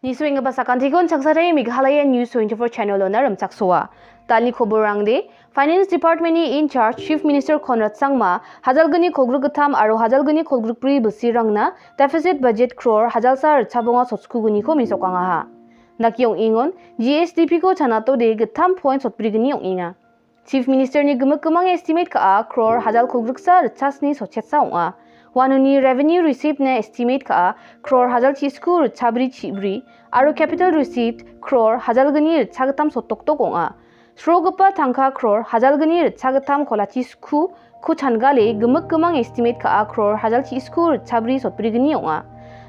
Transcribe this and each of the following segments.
Niswing basakan tikon chaksare Meghalaya News 24 channel owner ramchakswa. Tali khoborangde Finance Department ni in charge Chief Minister Konrad Sangma hajalgani khogrugtham aro hajalgani khogrugpri busirangna deficit budget crore hajalsar chabonga sotskuguni ko misokanga ha. Nakyong ingon GSDP ko chanato de gtham point sotprigni yong inga. Chief Minister ni gumang estimate ka crore hajal khogrugsa chasni sochetsa onga. Wanuni revenue received ne estimate ka crore hajal chiskur chabri chibri aro capital received crore hajalgani chagatam sotoktok onga. Srogapa tangka crore hajalgani chagatam kolachisku ku changale gumang estimate ka crore hajal chiskur chabri sotprigni onga.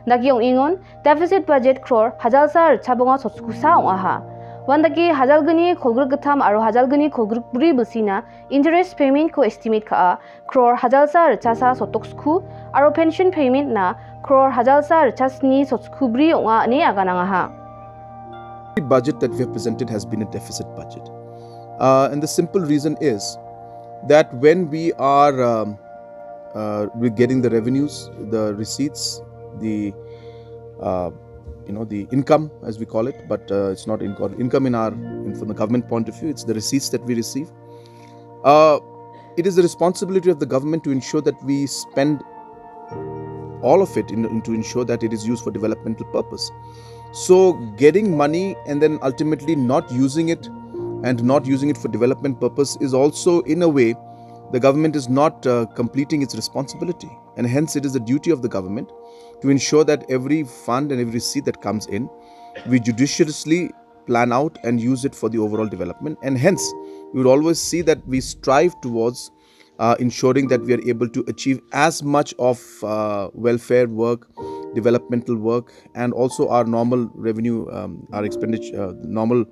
Nagyong ingon deficit budget crore hajalsar chabonga sotskusa onga ha. Wandaki hajalgani khogrugtham aro hajalgani khogrugpri busina interest payment ko estimate ka crore hajalsar chasa sotoksku aro pension payment na crore hajalsar chasni sotskubri onga ne agananga ha. The budget that we have presented has been a deficit budget, and the simple reason is that when we are we're getting the revenues, the receipts, the the income as we call it, but it's not income from the government point of view. It's the receipts that we receive. It is the responsibility of the government to ensure that we spend all of it to ensure that it is used for developmental purpose. So getting money and then ultimately not using it for development purpose is also, in a way, the government is not completing its responsibility, and hence it is the duty of the government to ensure that every fund and every receipt that comes in, we judiciously plan out and use it for the overall development. And hence, we would always see that we strive towards ensuring that we are able to achieve as much of welfare work, developmental work, and also our normal revenue, our expenditure, normal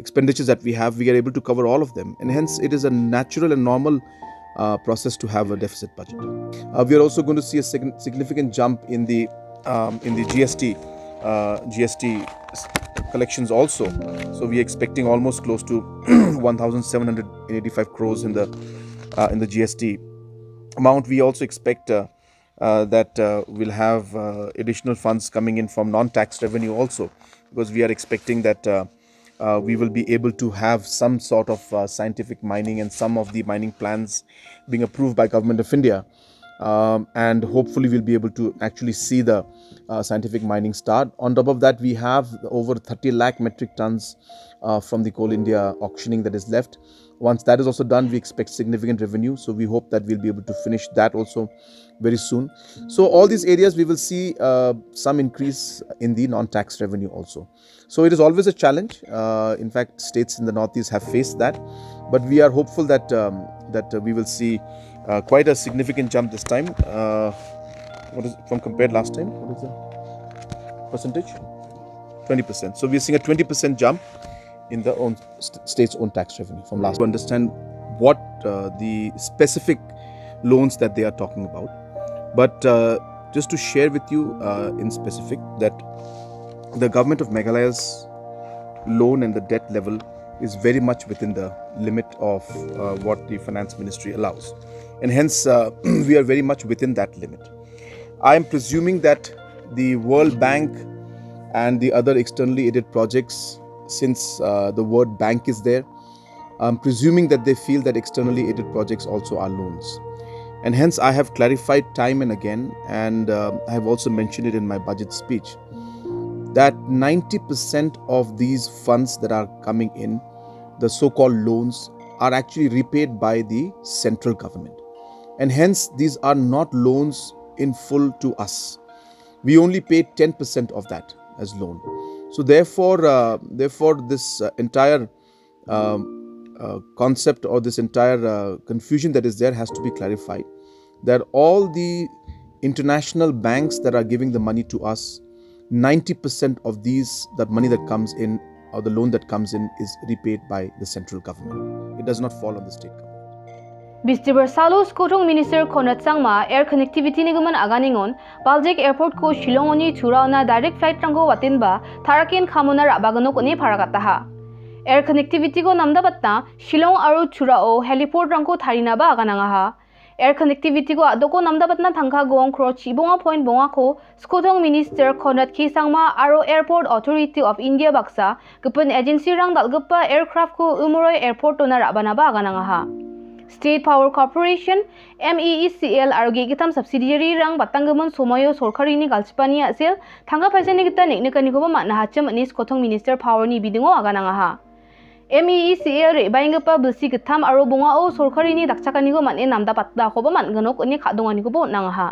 expenditures that we have, we are able to cover all of them. And hence, it is a natural and normal process to have a deficit budget. We are also going to see a significant jump in the GST collections also. So we are expecting almost close to 1,785 crores in the GST amount. We also expect that we'll have additional funds coming in from non-tax revenue also, because we are expecting that we will be able to have some sort of scientific mining and some of the mining plans being approved by Government of India, and hopefully we'll be able to actually see the scientific mining start. On top of that, we have over 30 lakh metric tons from the Coal India auctioning that is left. Once that is also done, we expect significant revenue, so we hope that we'll be able to finish that also very soon. So all these areas we will see some increase in the non-tax revenue also. So it is always a challenge. In fact, states in the northeast have faced that, but we are hopeful that we will see quite a significant jump this time. What is from compared last time? What is the percentage? 20%. So we are seeing a 20% jump in the state's own tax revenue from last. To understand what the specific loans that they are talking about, but just to share with you in specific that the government of Meghalaya's loan and the debt level is very much within the limit of what the finance ministry allows, and hence we are very much within that limit. I am presuming that the World Bank and the other externally aided projects, since the word bank is there, I'm presuming that they feel that externally aided projects also are loans. And hence I have clarified time and again, and I have also mentioned it in my budget speech, that 90% of these funds that are coming in, the so-called loans, are actually repaid by the central government. And hence these are not loans in full to us. We only pay 10% of that as loan. So therefore this entire concept or this entire confusion that is there has to be clarified, that all the international banks that are giving the money to us, 90% of that money that comes in or the loan that comes in is repaid by the central government. It does not fall on the state government. Bistiber Salos Kotong Minister Konrad Sangma air connectivity ni guman aganingon Baljek Airport ko Shillongoni churaona direct flight rangko watinba tharakin khamuna rabaganok ni pharakataha. Air connectivity ko namdabatna Shillong aru churao heliport rangko tharina ba agananga ha. air connectivity ko adoko namdapat na thangka gong kro chibonga point bonga ko skotong minister Konrad Kisangma aro airport authority of India baksa gupun agency rang dalgapa aircraft ko umuroi airport na rabana ba gananga ha State Power Corporation MEECL aro gigitam subsidiary rang batanggamon somoyo sorkari ni galchpani asil thangka paisa ni kita niknikani ko ba na hacham ni skotong minister power ni bidingo agananga ha MEECL re bainggapa belsi getam aro bunga o sorkari ni dakchakani ko man namda patda ko ba man ganok ni khadongani ko bo nanga ha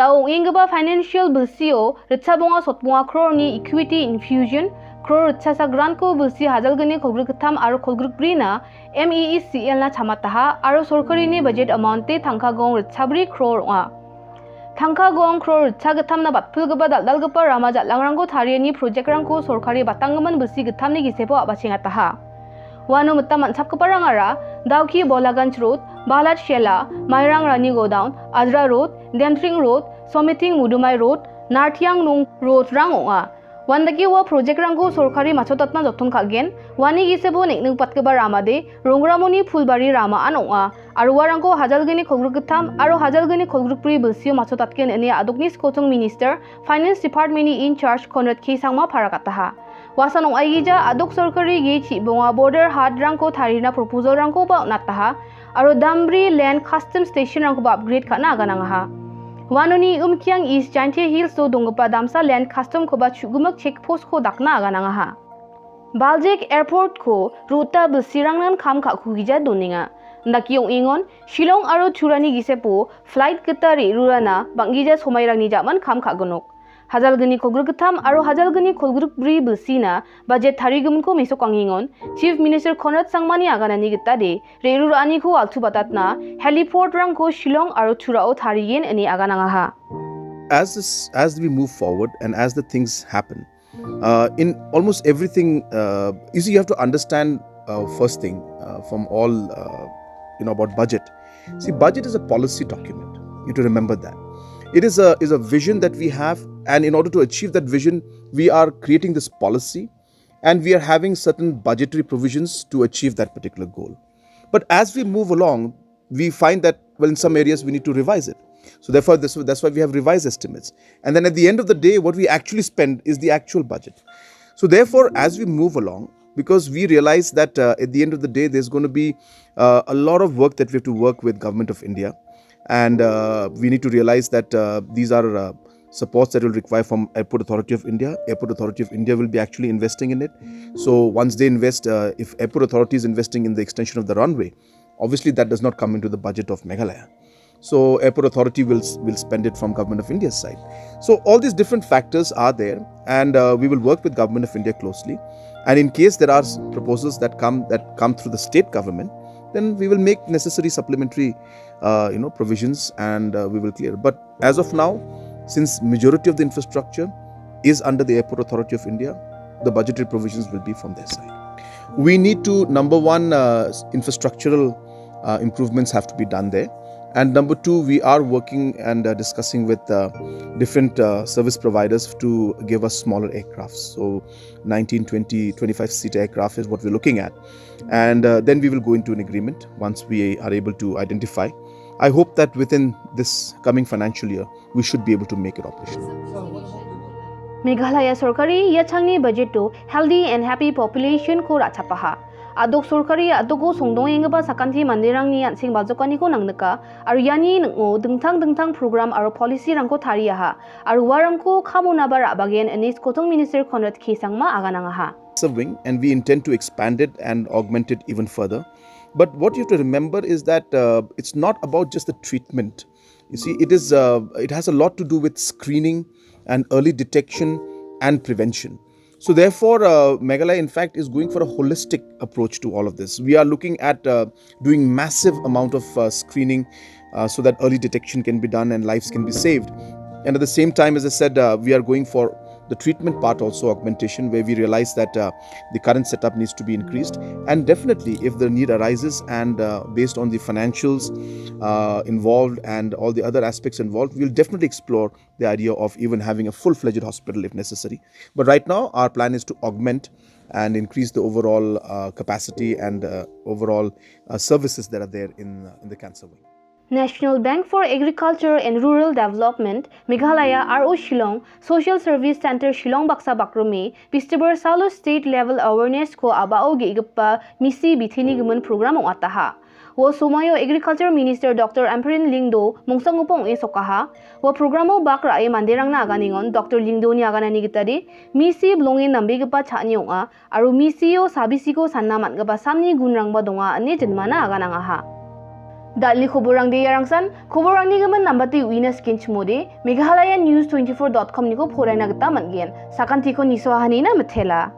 daung inggapa financial belsi o ritsa bunga sotbunga crore ni equity infusion crore ritsa sa grant ko belsi hajal gani khogruk getam aro khogruk brina MEECL na chamataha aro sorkari ni budget amount te thangka gong ritsa crore wa Thangka gong crore ritsa getam na batpul gaba daldalgapa rama jatlangrangko tariani project rangko sorkari batanggaman belsi getam ni gisepo abachingataha Wano mata mansap keparangara, Dauki Bolaganj Road, Balat Shela, Mairang Rani Godown, Adra Road, Demtring Road, Somiting Mudumai Road, Nartiang Nung Road Rangonga. Wandaki wa project rangko sorkari machotatna jotun kagen, wani gisebo niknung patkeba ramade, Rongramoni Fulbari Rama anonga, Arwarangko Hajalgani Kogrugutam, Aro Hajalgani Kogrupri Bulsio machotatken ene adoknis kotong minister, Finance Department in charge Konrad Kisangma parakataha. Wasanong aigija adok sorkari gi chibonga border hard rangko tharina proposal rangko ba nataha aro Dambri land custom station rangko ba upgrade kana gananga ha Wanoni umkyang East Giant Hills do dongpa damsa land custom ko ba chugumak checkpost ko dakna gananga ha Baljek airport ko ruta busirangnan kham kha khugija doninga Ndakiong ingon Shillong aro Churani gisepo flight ketari rurana bangija somairangni jaman kham kha gonok Hajalgani Kogrugutam aro Hajalgani Koguruk Bri Bulsina budget Tarigum ko Misokangingon Chief Minister Konrad Sangmani aganani gitade Reirurani ko altu batatna heliport rang ko Shillong aro Churao Tarigen ani aganangaha As we move forward and as the things happen in almost everything you see you have to understand first thing from all about budget. See, budget is a policy document. You have to remember that. It is a vision that we have, and in order to achieve that vision, we are creating this policy and we are having certain budgetary provisions to achieve that particular goal. But as we move along, we find that, well, in some areas we need to revise it. So therefore, that's why we have revised estimates. And then at the end of the day, what we actually spend is the actual budget. So therefore, as we move along, because we realize that at the end of the day, there's going to be a lot of work that we have to work with Government of India. And we need to realize that these are supports that will require from Airport Authority of India. Airport Authority of India will be actually investing in it. So once they invest, if Airport Authority is investing in the extension of the runway, obviously that does not come into the budget of Meghalaya. So Airport Authority will spend it from Government of India's side. So all these different factors are there, and we will work with Government of India closely. And in case there are proposals that come through the state government, then we will make necessary supplementary provisions, and we will clear. But as of now, since majority of the infrastructure is under the Airport Authority of India, the budgetary provisions will be from their side. We need to, number one, infrastructural improvements have to be done there. And number two, we are working and discussing with different service providers to give us smaller aircrafts. So 19, 20, 25-seat aircraft is what we're looking at. And then we will go into an agreement once we are able to identify. I hope that within this coming financial year, we should be able to make it operational. Meghalaya Sorkari Yachangni budget to healthy and happy population ko rachapaha. Adok Sorkari adogo songdong engaba sakanti mandirang ni ansing bazokani ko nangneka aryani ngo dengtang program aro policy rangko tariaha aru warangko kamunabara bagian anis kotong minister Konrad Kisangma aganangaha. Wing, and we intend to expand it and augment it even further. But what you have to remember is that it's not about just the treatment. You see, it has a lot to do with screening and early detection and prevention. So therefore, Meghalaya in fact is going for a holistic approach to all of this. We are looking at doing massive amount of screening so that early detection can be done and lives can be saved. And at the same time, as I said, we are going for the treatment part also, augmentation, where we realize that the current setup needs to be increased. And definitely, if the need arises and based on the financials involved and all the other aspects involved, we'll definitely explore the idea of even having a full-fledged hospital if necessary. But right now, our plan is to augment and increase the overall capacity and overall services that are there in the cancer wing. National Bank for Agriculture and Rural Development, Meghalaya RO Shillong, Social Service Center Shillong Baksa Bakrumi, Pistaber Salo State Level Awareness ko abao gigapa misi bithini gumun program ong ataha. Wo sumayo Agriculture Minister Dr. Empanelled Lingdo mungsangupong isokaha, wo programo bakra ay mandirang na aganingon Dr. Lingdo ni aganani gitadi, misi blongin nambigapa chanyonga, aru misiyo sabisiko sannamat gapa samni gunrang badonga ani jenmana aganangaha. Dali khoborang de yarangsan khoborang ni gaman nambati winas kinchmode Meghalaya News 24.com niko phorai na gata manggen sakanti ko niso hanina methela.